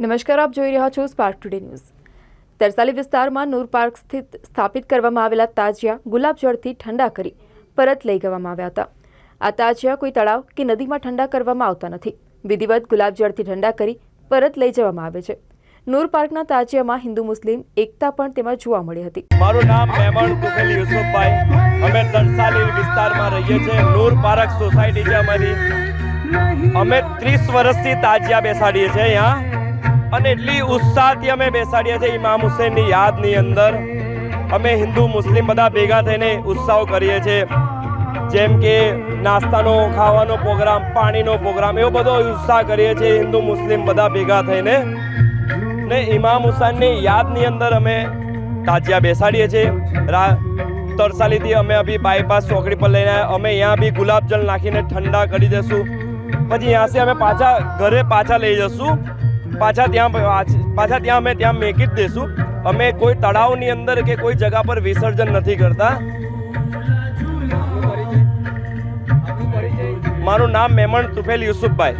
નમસ્કાર, આપ જોઈ રહ્યા છો સ્પાર્ક ટુડે ન્યૂઝ। તરસાલી વિસ્તારમાં નૂર પાર્ક સ્થિત સ્થાપિત કરવામાં આવેલા તાજિયા ગુલાબજળથી ઠંડા કરી પરત લઈ જવામાં આવ્યા હતા। આ તાજિયા કોઈ તળાવ કે નદીમાં ઠંડા કરવામાં આવતા નથી, વિધિવત ગુલાબજળથી ઠંડા કરી પરત લઈ જવામાં આવે છે। નૂર પાર્કના તાજિયામાં હિન્દુ મુસ્લિમ એકતા પણ તેમાં જોવા મળી હતી। મારું નામ મેમણ તુફેલ યુસુફભાઈ, અમે તરસાલી વિસ્તારમાં રહીએ છીએ। નૂર પાર્ક સોસાયટી છે અમારી। અમે 30 વર્ષથી તાજિયા બેસાડીએ છીએ અહીંયા, અને એટલી ઉત્સાહથી અમે બેસાડીએ છીએ। ઇમામ હુસૈનની યાદની અંદર અમે હિન્દુ મુસ્લિમ બધા ભેગા થઈને ઉત્સાહ કરીએ છીએ, જેમ કે નાસ્તાનો ખાવાનો પ્રોગ્રામ, પાણીનો પ્રોગ્રામ, એવો બધો ઉત્સાહ કરીએ છીએ હિન્દુ મુસ્લિમ બધા ભેગા થઈને। ને ઇમામ હુસૈનની યાદની અંદર અમે તાજિયા બેસાડીએ છીએ। તરસાલીથી અમે અભી બાયપાસ ચોકડી પર લઈને અમે અહીંયા બી ગુલાબજળ નાખીને ઠંડા કરી દઈશું। પછી ત્યાંથી અમે પાછા ઘરે લઈ જઈશું। પાછા ત્યાં અમે ત્યાં મેકી જ દઈશું। અમે કોઈ તળાવની અંદર કે કોઈ જગા પર વિસર્જન નથી કરતા। મારું નામ મેમણ તુફેલ યુસુફભાઈ।